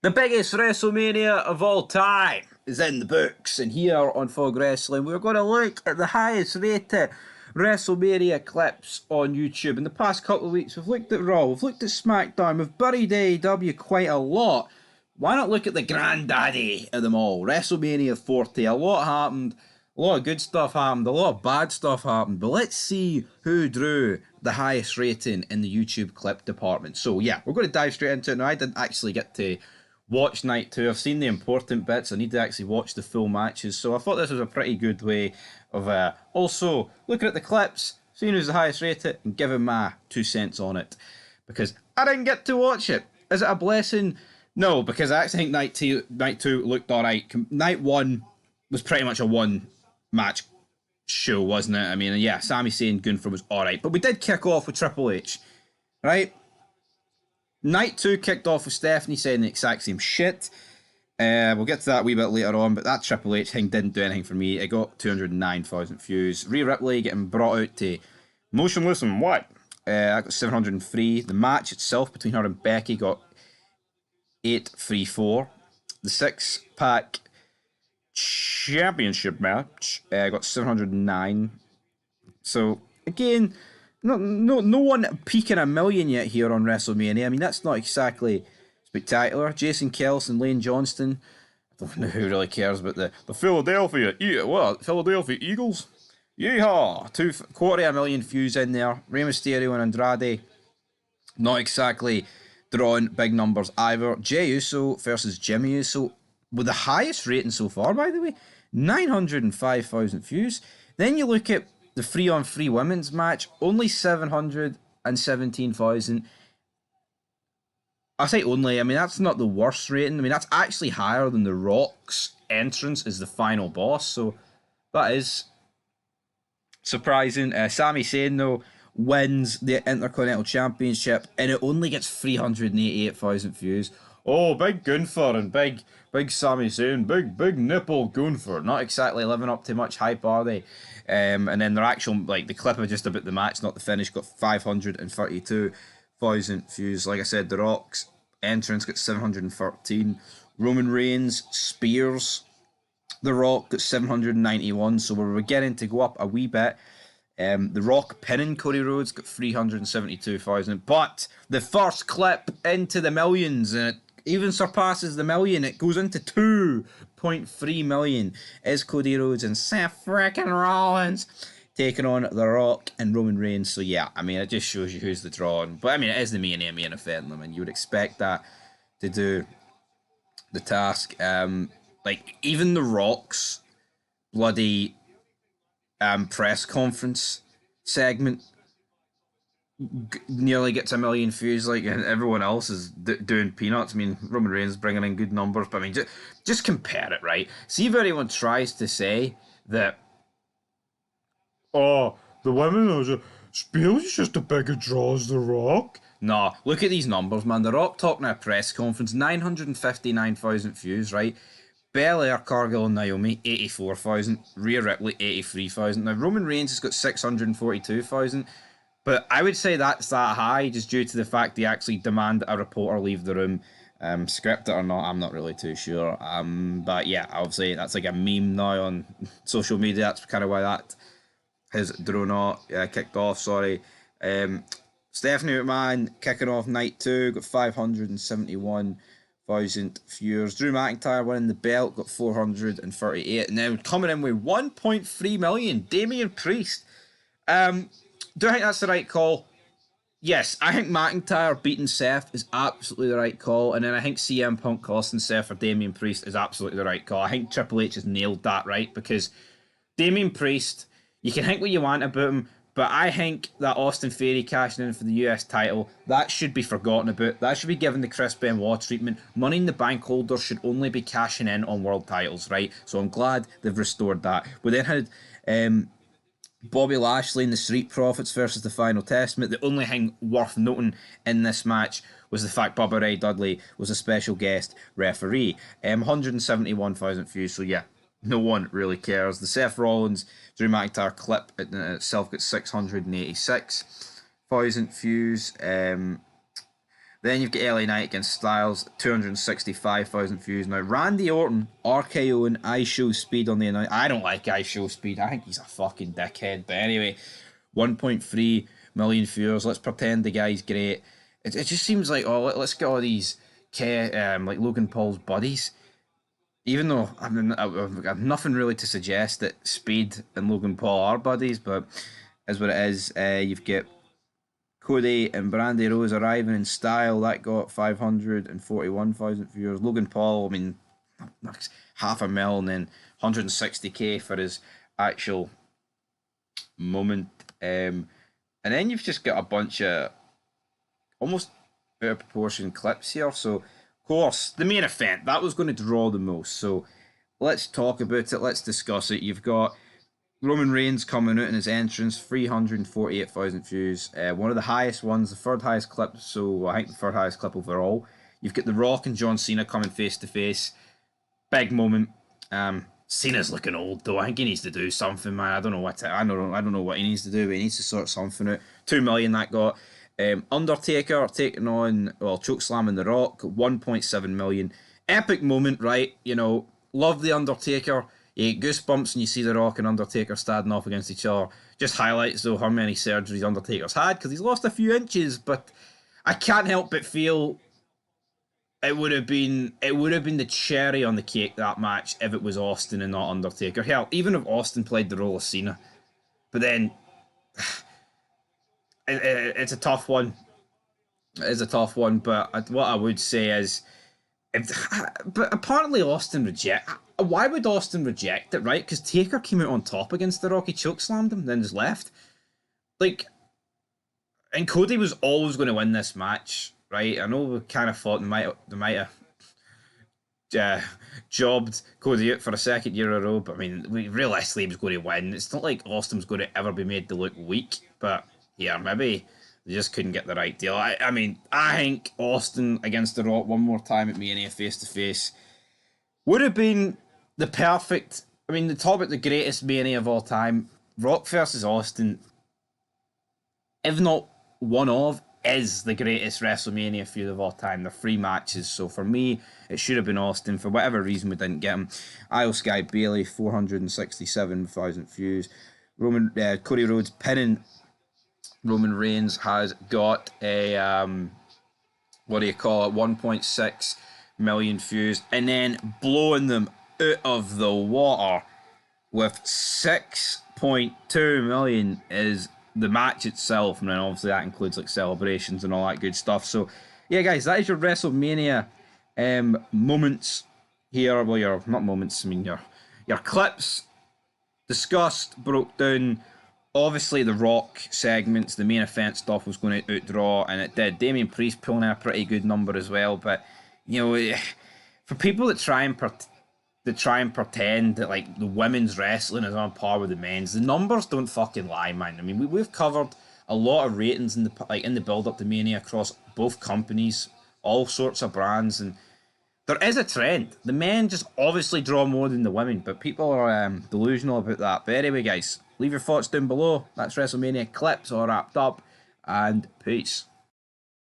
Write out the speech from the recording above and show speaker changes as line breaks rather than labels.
The biggest WrestleMania of all time is in the books, and here on Fog Wrestling, we're going to look at the highest rated WrestleMania clips on YouTube. In the past couple of weeks, we've looked at Raw, we've looked at SmackDown, we've buried AEW quite a lot. Why not look at the granddaddy of them all? WrestleMania 40. A lot happened, a lot of good stuff happened, a lot of bad stuff happened, but let's see who drew the highest rating in the YouTube clip department. So yeah, we're going to dive straight into it. Now, I didn't actually get to watch night 2. I've seen the important bits. I need to actually watch the full matches. So I thought this was a pretty good way of also looking at the clips, seeing who's the highest rated, and giving my 2 cents on it. Because I didn't get to watch it. Is it a blessing? No, because I actually think night two looked alright. Night 1 was pretty much a one match show, wasn't it? I mean, yeah, Sami Zayn, Gunther was alright. But we did kick off with Triple H, right? Night 2 kicked off with Stephanie saying the exact same shit. We'll get to that a wee bit later on, but that Triple H thing didn't do anything for me. It got 209,000 views. Rhea Ripley getting brought out to motionless and what? I got 703. The match itself between her and Becky got 834. The 6-pack championship match got 709. So again, no one peaking a million yet here on WrestleMania. I mean, that's not exactly spectacular. Jason Kelce and Lane Johnston. I don't know who really cares about the Philadelphia Eagles. Yeehaw! 250,000 views in there. Rey Mysterio and Andrade, not exactly drawing big numbers either. Jey Uso versus Jimmy Uso, with the highest rating so far, by the way, 905,000 views. Then you look at the 3-on-3 women's match, only 717,000. I say only, I mean, that's not the worst rating. I mean, that's actually higher than The Rock's entrance as the final boss, so that is surprising. Sami Zayn, though, wins the Intercontinental Championship, and it only gets 388,000 views. Oh, big Gunther and big Sami Zayn, big nipple Gunther. Not exactly living up to much hype, are they? And then their actual, like, the clip of just about the match, not the finish, got 532,000 views. Like I said, The Rock's entrance got 713. Roman Reigns spears The Rock got 791. So we were getting to go up a wee bit. The Rock pinning Cody Rhodes got 372,000. But the first clip into the millions, and it even surpasses the million. It goes into 2.3 million. Is Cody Rhodes and Seth frickin' Rollins taking on The Rock and Roman Reigns. So yeah, I mean, it just shows you who's the drawn. But I mean, it is the main event. I mean, you would expect that to do the task. Like, even The Rock's bloody press conference segment nearly gets a million views, like, and everyone else is doing peanuts. I mean, Roman Reigns bringing in good numbers, but I mean, just compare it, right? See if anyone tries to say that, oh, the women are just a bigger draw as The Rock. Nah, look at these numbers, man. The Rock talking at a press conference, 959,000 views, right? Belair, Cargill and Naomi, 84,000. Rhea Ripley, 83,000. Now, Roman Reigns has got 642,000. But I would say that's that high just due to the fact they actually demand a reporter leave the room. Scripted or not, I'm not really too sure. But yeah, obviously that's like a meme now on social media. That's kind of why that has kicked off, sorry. Stephanie McMahon kicking off night 2, got 571,000 viewers. Drew McIntyre winning the belt, got 438. And then coming in with 1.3 million, Damian Priest. Do I think that's the right call? Yes, I think McIntyre beating Seth is absolutely the right call, and then I think CM Punk costing Seth for Damian Priest is absolutely the right call. I think Triple H has nailed that, right? Because Damian Priest, you can think what you want about him, but I think that Austin Theory cashing in for the US title, that should be forgotten about. That should be given the Chris Benoit treatment. Money in the Bank holders should only be cashing in on world titles, right? So I'm glad they've restored that. We then had Bobby Lashley and the Street Profits versus the Final Testament. The only thing worth noting in this match was the fact Bubba Ray Dudley was a special guest referee. 171,000 views, so yeah, no one really cares. The Seth Rollins, Drew McIntyre clip in itself got 686,000 views. The Then you've got LA Knight against Styles, 265,000 views. Now, Randy Orton, RKO and I Show Speed on the announce. I don't like I Show Speed. I think he's a fucking dickhead. But anyway, 1.3 million viewers. Let's pretend the guy's great. It just seems like, oh, let's get all these like Logan Paul's buddies. Even though I've nothing really to suggest that Speed and Logan Paul are buddies, but as what it is, you've got Cody and Brandy Rose arriving in style. That got 541,000 viewers. Logan Paul, I mean, 500,000 and then 160k for his actual moment. And then you've just got a bunch of almost out of proportion clips here. So, of course, the main event, that was going to draw the most. So, let's talk about it. Let's discuss it. You've got Roman Reigns coming out in his entrance, 348,000 views. One of the highest ones, the third highest clip. So, I think the third highest clip overall. You've got The Rock and John Cena coming face to face. Big moment. Cena's looking old though. I think he needs to do something, man. I don't know what he needs to do, but he needs to sort something out. 2 million that got. Undertaker taking on, chokeslamming The Rock, 1.7 million. Epic moment, right? You know, love The Undertaker. You get goosebumps and you see The Rock and Undertaker standing off against each other. Just highlights though how many surgeries Undertaker's had, because he's lost a few inches, but I can't help but feel it would have been the cherry on the cake, that match, if it was Austin and not Undertaker. Hell, even if Austin played the role of Cena. But then it's a tough one. It is a tough one, but what I would say is, but apparently Austin reject. Why would Austin reject it, right? Because Taker came out on top against The Rock, he chokeslammed him, then just left. Like, and Cody was always going to win this match, right? I know we kind of thought they might have jobbed Cody out for a second year in a row, but I mean, realistically, he was going to win. It's not like Austin was going to ever be made to look weak, but yeah, maybe they just couldn't get the right deal. I mean, I think Austin against The Rock one more time at Mania face to face would have been the perfect. I mean, the top at the greatest Mania of all time. Rock versus Austin, if not one of, is the greatest WrestleMania feud of all time. They're 3 matches, so for me, it should have been Austin. For whatever reason, we didn't get him. Io Sky Bailey, 467,000 views. Cody Rhodes pinning Roman Reigns has got a 1.6 million views, and then blowing them out of the water with 6.2 million is the match itself, and then obviously that includes like celebrations and all that good stuff. So yeah, guys, that is your WrestleMania moments here. Well, your not moments, I mean your clips discussed, broke down. Obviously, the Rock segments, the main event stuff was going to outdraw, and it did. Damian Priest pulling in a pretty good number as well. But you know, for people that try and pretend that like the women's wrestling is on par with the men's, the numbers don't fucking lie, man. I mean, we've covered a lot of ratings in the build up to Mania across both companies, all sorts of brands, and there is a trend. The men just obviously draw more than the women, but people are delusional about that. But anyway, guys, leave your thoughts down below. That's WrestleMania clips all wrapped up, and peace.